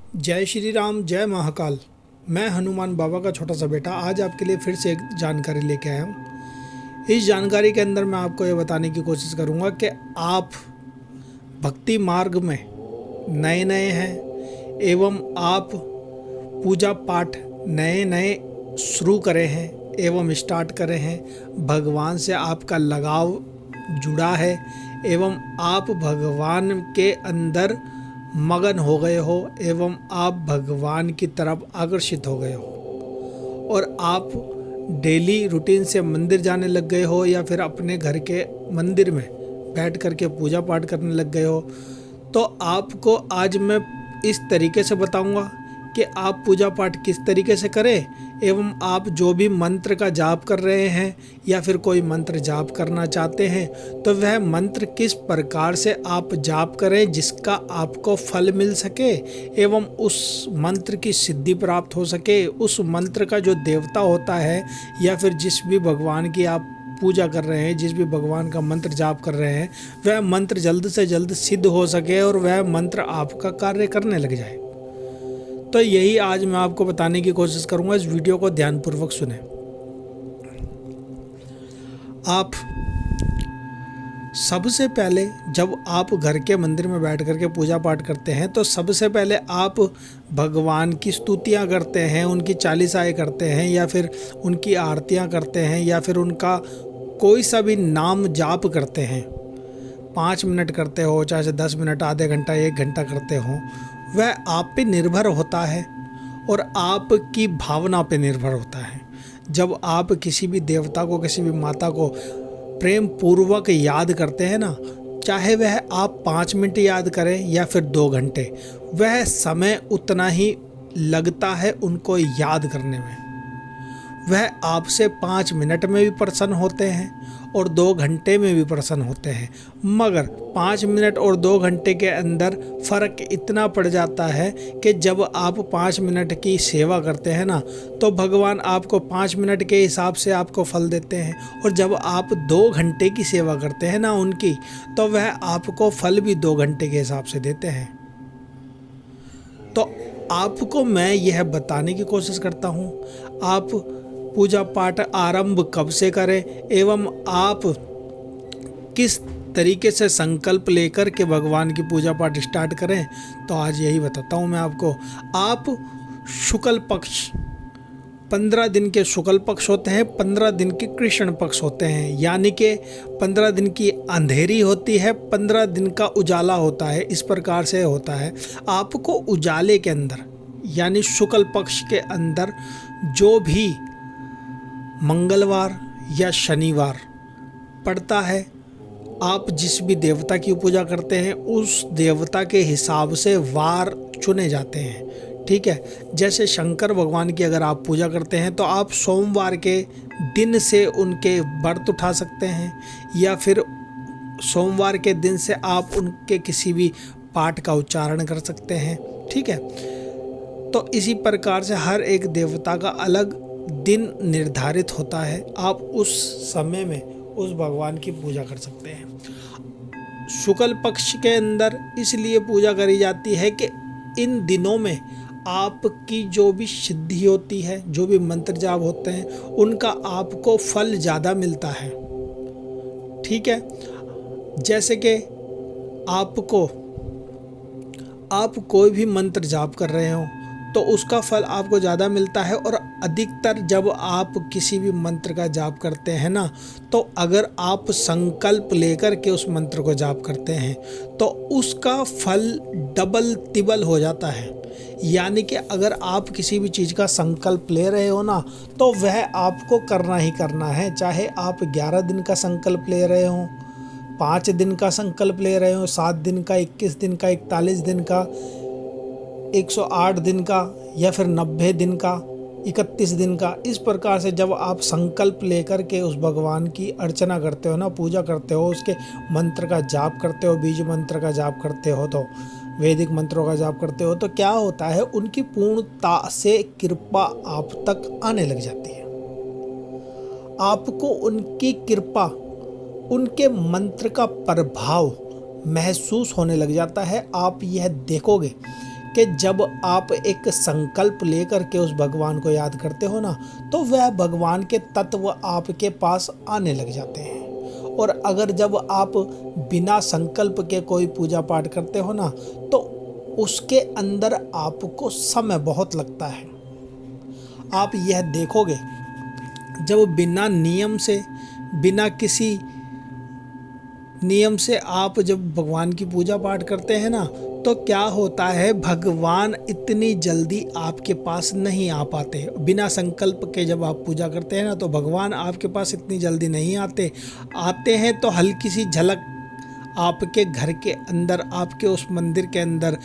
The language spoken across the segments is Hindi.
जय श्री राम, जय महाकाल। मैं हनुमान बाबा का छोटा सा बेटा आज आपके लिए फिर से एक जानकारी लेके आया हूँ। इस जानकारी के अंदर मैं आपको ये बताने की कोशिश करूँगा कि आप भक्ति मार्ग में नए नए हैं एवं आप पूजा पाठ नए नए शुरू करे हैं एवं स्टार्ट करे हैं, भगवान से आपका लगाव जुड़ा है एवं आप भगवान के अंदर मगन हो गए हो एवं आप भगवान की तरफ आकर्षित हो गए हो और आप डेली रूटीन से मंदिर जाने लग गए हो या फिर अपने घर के मंदिर में बैठ कर के पूजा पाठ करने लग गए हो। तो आपको आज मैं इस तरीके से बताऊंगा कि आप पूजा पाठ किस तरीके से करें एवं आप जो भी मंत्र का जाप कर रहे हैं या फिर कोई मंत्र जाप करना चाहते हैं तो वह मंत्र किस प्रकार से आप जाप करें जिसका आपको फल मिल सके एवं उस मंत्र की सिद्धि प्राप्त हो सके। उस मंत्र का जो देवता होता है या फिर जिस भी भगवान की आप पूजा कर रहे हैं, जिस भी भगवान का मंत्र जाप कर रहे हैं, वह मंत्र जल्द से जल्द सिद्ध हो सके और वह मंत्र आपका कार्य करने लग जाए। तो यही आज मैं आपको बताने की कोशिश करूंगा। इस वीडियो को ध्यानपूर्वक सुने। आप सबसे पहले जब आप घर के मंदिर में बैठ करके पूजा पाठ करते हैं तो सबसे पहले आप भगवान की स्तुतियां करते हैं, उनकी चालीसाएं करते हैं या फिर उनकी आरतियां करते हैं या फिर उनका कोई सा भी नाम जाप करते हैं। 5 मिनट करते हो, चाहे से 10 मिनट, आधे घंटा, 1 घंटा करते हो, वह आप पे निर्भर होता है और आपकी भावना पे निर्भर होता है। जब आप किसी भी देवता को, किसी भी माता को प्रेम पूर्वक याद करते हैं ना, चाहे वह आप 5 मिनट याद करें या फिर 2 घंटे, वह समय उतना ही लगता है उनको याद करने में। वह आपसे 5 मिनट में भी प्रसन्न होते हैं और 2 घंटे में भी प्रसन्न होते हैं, मगर 5 मिनट और 2 घंटे के अंदर फ़र्क इतना पड़ जाता है कि जब आप 5 मिनट की सेवा करते हैं ना तो भगवान आपको 5 मिनट के हिसाब से आपको फल देते हैं और जब आप 2 घंटे की सेवा करते हैं ना उनकी, तो वह आपको फल भी 2 घंटे के हिसाब से देते हैं। तो आपको मैं यह बताने की कोशिश करता हूँ आप पूजा पाठ आरंभ कब से करें एवं आप किस तरीके से संकल्प लेकर के भगवान की पूजा पाठ स्टार्ट करें। तो आज यही बताता हूं मैं आपको। आप शुक्ल पक्ष 15 दिन के शुक्ल पक्ष होते हैं, 15 दिन के कृष्ण पक्ष होते हैं, यानी कि 15 दिन की अंधेरी होती है, 15 दिन का उजाला होता है। इस प्रकार से होता है। आपको उजाले के अंदर यानी शुक्ल पक्ष के अंदर जो भी मंगलवार या शनिवार पड़ता है, आप जिस भी देवता की पूजा करते हैं उस देवता के हिसाब से वार चुने जाते हैं। ठीक है, जैसे शंकर भगवान की अगर आप पूजा करते हैं तो आप सोमवार के दिन से उनके व्रत उठा सकते हैं या फिर सोमवार के दिन से आप उनके किसी भी पाठ का उच्चारण कर सकते हैं। ठीक है, तो इसी प्रकार से हर एक देवता का अलग दिन निर्धारित होता है। आप उस समय में उस भगवान की पूजा कर सकते हैं। शुक्ल पक्ष के अंदर इसलिए पूजा करी जाती है कि इन दिनों में आपकी जो भी सिद्धि होती है, जो भी मंत्र जाप होते हैं, उनका आपको फल ज़्यादा मिलता है। ठीक है, जैसे कि आप कोई भी मंत्र जाप कर रहे हो तो उसका फल आपको ज़्यादा मिलता है और अधिकतर जब आप किसी भी मंत्र का जाप करते हैं ना, तो अगर आप संकल्प लेकर के उस मंत्र को जाप करते हैं तो उसका फल डबल तिबल हो जाता है। यानी कि अगर आप किसी भी चीज़ का संकल्प ले रहे हो ना तो वह आपको करना ही करना है। चाहे आप 11 दिन का संकल्प ले रहे हो, 5 दिन का संकल्प ले रहे हो, 7 दिन का, 21 दिन का, 41 दिन का, 108 दिन का या फिर 90 दिन का, 31 दिन का। इस प्रकार से जब आप संकल्प लेकर के उस भगवान की अर्चना करते हो ना, पूजा करते हो, उसके मंत्र का जाप करते हो, बीज मंत्र का जाप करते हो, तो वैदिक मंत्रों का जाप करते हो, तो क्या होता है, उनकी पूर्णता से कृपा आप तक आने लग जाती है। आपको उनकी कृपा, उनके मंत्र का प्रभाव महसूस होने लग जाता है। आप यह देखोगे कि जब आप एक संकल्प लेकर के उस भगवान को याद करते हो ना, तो वह भगवान के तत्व आपके पास आने लग जाते हैं। और अगर जब आप बिना संकल्प के कोई पूजा पाठ करते हो ना, तो उसके अंदर आपको समय बहुत लगता है। आप यह देखोगे, जब बिना नियम से, बिना किसी नियम से आप जब भगवान की पूजा पाठ करते हैं ना, तो क्या होता है, भगवान इतनी जल्दी आपके पास नहीं आ पाते। बिना संकल्प के जब आप पूजा करते हैं ना, तो भगवान आपके पास इतनी जल्दी नहीं आते। आते हैं तो हल्की सी झलक आपके घर के अंदर, आपके उस मंदिर के अंदर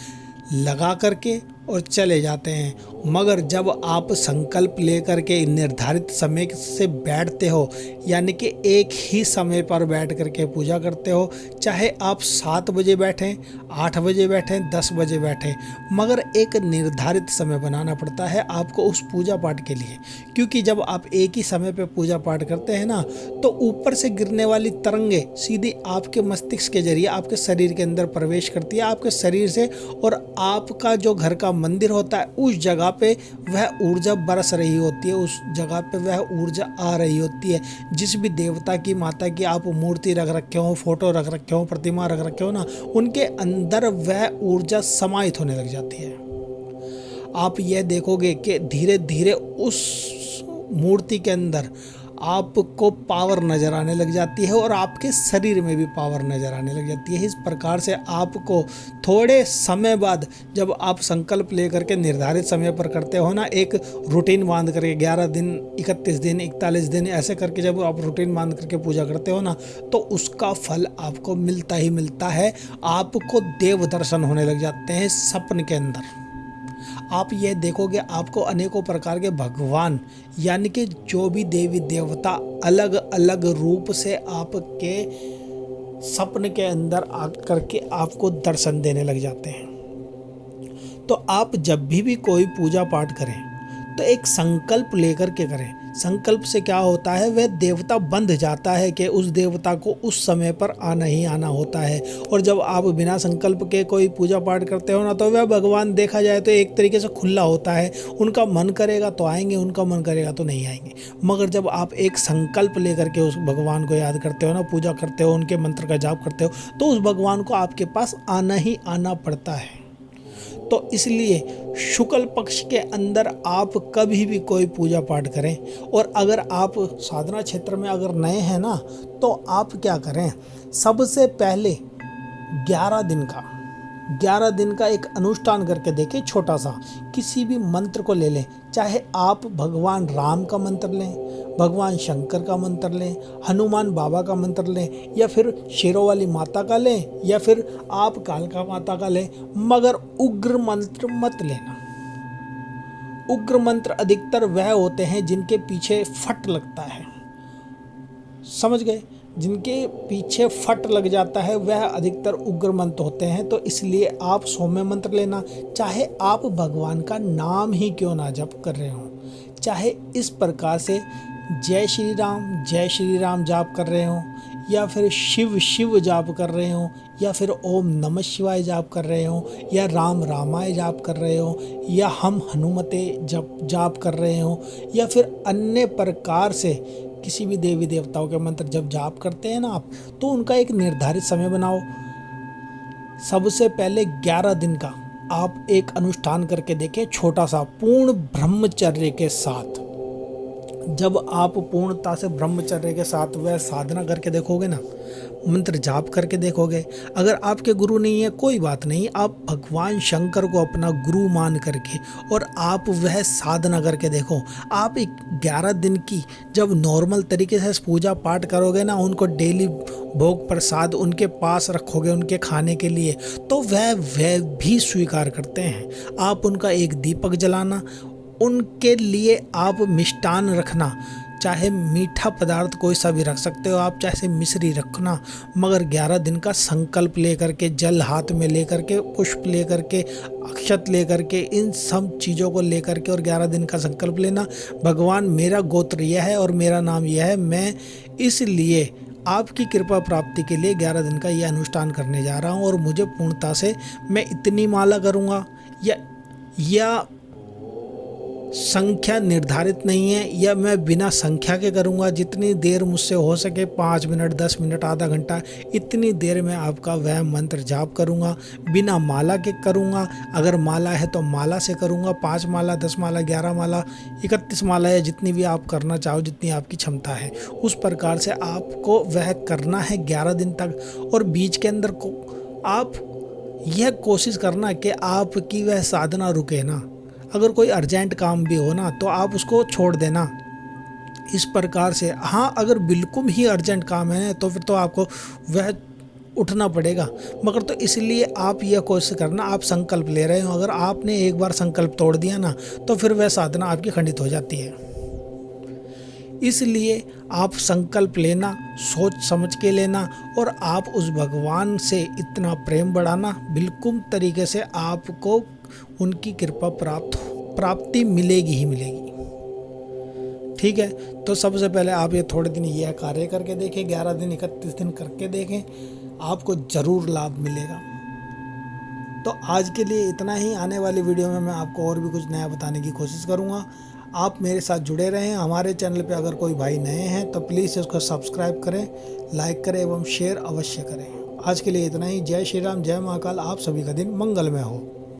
लगा करके और चले जाते हैं। मगर जब आप संकल्प लेकर के निर्धारित समय से बैठते हो, यानी कि एक ही समय पर बैठ करके पूजा करते हो, चाहे आप 7 बजे बैठें, 8 बजे बैठें, 10 बजे बैठें, मगर एक निर्धारित समय बनाना पड़ता है आपको उस पूजा पाठ के लिए। क्योंकि जब आप एक ही समय पर पूजा पाठ करते हैं ना, तो ऊपर से गिरने वाली तरंगे सीधी आपके मस्तिष्क के जरिए आपके शरीर के अंदर प्रवेश करती है, आपके शरीर से, और आपका जो घर का मंदिर होता है उस जगह पे वह ऊर्जा बरस रही होती है, उस जगह पे वह ऊर्जा आ रही होती है। जिस भी देवता की, माता की आप मूर्ति रख रखे हो, फोटो रख रखे हो, प्रतिमा रख रखे हो ना, उनके अंदर वह ऊर्जा समाहित होने लग जाती है। आप यह देखोगे कि धीरे धीरे उस मूर्ति के अंदर आपको पावर नज़र आने लग जाती है और आपके शरीर में भी पावर नज़र आने लग जाती है। इस प्रकार से आपको थोड़े समय बाद, जब आप संकल्प लेकर के निर्धारित समय पर करते हो ना, एक रूटीन बांध करके 11 दिन, 31 दिन, 41 दिन ऐसे करके जब आप रूटीन बांध करके पूजा करते हो ना, तो उसका फल आपको मिलता ही मिलता है। आपको देव दर्शन होने लग जाते हैं सपने के अंदर। आप यह देखोगे, आपको अनेकों प्रकार के भगवान, यानी कि जो भी देवी देवता अलग अलग रूप से आपके सपने के अंदर आकर के आपको दर्शन देने लग जाते हैं। तो आप जब भी कोई पूजा पाठ करें तो एक संकल्प लेकर के करें। संकल्प से क्या होता है, वह देवता बंध जाता है कि उस देवता को उस समय पर आना ही आना होता है। और जब आप बिना संकल्प के कोई पूजा पाठ करते हो ना, तो वह भगवान देखा जाए तो एक तरीके से खुला होता है। उनका मन करेगा तो आएंगे, उनका मन करेगा तो नहीं आएंगे। मगर जब आप एक संकल्प लेकर के उस भगवान को याद करते हो ना, पूजा करते हो, उनके मंत्र का जाप करते हो, तो उस भगवान को आपके पास आना ही आना पड़ता है। तो इसलिए शुक्ल पक्ष के अंदर आप कभी भी कोई पूजा पाठ करें, और अगर आप साधना क्षेत्र में अगर नए हैं ना, तो आप क्या करें, सबसे पहले 11 दिन का एक अनुष्ठान करके देखें। छोटा सा किसी भी मंत्र को ले लें, चाहे आप भगवान राम का मंत्र लें, भगवान शंकर का मंत्र लें, हनुमान बाबा का मंत्र लें, या फिर शेरों वाली माता का लें, या फिर आप कालका माता का लें, मगर उग्र मंत्र मत लेना। उग्र मंत्र अधिकतर वह होते हैं जिनके पीछे फट लगता है, समझ गए, जिनके पीछे फट लग जाता है वह अधिकतर उग्र मंत्र होते हैं। तो इसलिए आप सौम्य मंत्र लेना, चाहे आप भगवान का नाम ही क्यों ना जप कर रहे हो, चाहे इस प्रकार से जय श्री राम जाप कर रहे हो, या फिर शिव शिव जाप कर रहे हो, या फिर ओम नमः शिवाय जाप कर रहे हो, या राम रामाय जाप कर रहे हो, या हम हनुमते जाप कर रहे हो, या फिर अन्य प्रकार से किसी भी देवी देवताओं के मंत्र जब जाप करते हैं ना आप, तो उनका एक निर्धारित समय बनाओ। सबसे पहले 11 दिन का आप एक अनुष्ठान करके देखें, छोटा सा, पूर्ण ब्रह्मचर्य के साथ। जब आप पूर्णता से ब्रह्मचर्य के साथ वह साधना करके देखोगे ना, मंत्र जाप करके देखोगे, अगर आपके गुरु नहीं है कोई बात नहीं, आप भगवान शंकर को अपना गुरु मान करके और आप वह साधना करके देखो। आप 11 दिन की जब नॉर्मल तरीके से पूजा पाठ करोगे ना, उनको डेली भोग प्रसाद उनके पास रखोगे उनके खाने के लिए, तो वह भी स्वीकार करते हैं। आप उनका एक दीपक जलाना, उनके लिए आप मिष्टान रखना, चाहे मीठा पदार्थ कोई सा भी रख सकते हो आप, चाहे मिश्री रखना, मगर 11 दिन का संकल्प लेकर के, जल हाथ में लेकर के, पुष्प लेकर के, अक्षत लेकर के, इन सब चीज़ों को लेकर के, और 11 दिन का संकल्प लेना, भगवान मेरा गोत्र यह है और मेरा नाम यह है, मैं इसलिए आपकी कृपा प्राप्ति के लिए 11 दिन का यह अनुष्ठान करने जा रहा हूँ, और मुझे पूर्णता से मैं इतनी माला करूँगा, या संख्या निर्धारित नहीं है, या मैं बिना संख्या के करूँगा। जितनी देर मुझसे हो सके, 5 मिनट, 10 मिनट, आधा घंटा, इतनी देर में आपका वह मंत्र जाप करूँगा। बिना माला के करूँगा। अगर माला है तो माला से करूँगा, 5 माला, 10 माला, 11 माला, 31 माला, या जितनी भी आप करना चाहो, जितनी आपकी क्षमता है, उस प्रकार से आपको वह करना है 11 दिन तक। और बीच के अंदर को आप यह कोशिश करना कि आपकी वह साधना रुके ना। अगर कोई अर्जेंट काम भी हो ना तो आप उसको छोड़ देना, इस प्रकार से। हाँ, अगर बिल्कुल ही अर्जेंट काम है तो फिर तो आपको वह उठना पड़ेगा, मगर तो इसलिए आप यह कोशिश करना, आप संकल्प ले रहे हो, अगर आपने एक बार संकल्प तोड़ दिया ना तो फिर वह साधना आपकी खंडित हो जाती है। इसलिए आप संकल्प लेना, सोच समझ के लेना, और आप उस भगवान से इतना प्रेम बढ़ाना, बिल्कुल तरीके से आपको उनकी कृपा प्राप्ति मिलेगी ही मिलेगी। ठीक है, तो सबसे पहले आप ये थोड़े दिन यह कार्य करके देखें, 11 दिन, 31 दिन करके देखें, आपको ज़रूर लाभ मिलेगा। तो आज के लिए इतना ही। आने वाली वीडियो में मैं आपको और भी कुछ नया बताने की कोशिश करूँगा। आप मेरे साथ जुड़े रहें। हमारे चैनल पे अगर कोई भाई नए हैं तो प्लीज़ इसको सब्सक्राइब करें, लाइक करें एवं शेयर अवश्य करें। आज के लिए इतना ही। जय श्री राम, जय महाकाल। आप सभी का दिन मंगलमय हो।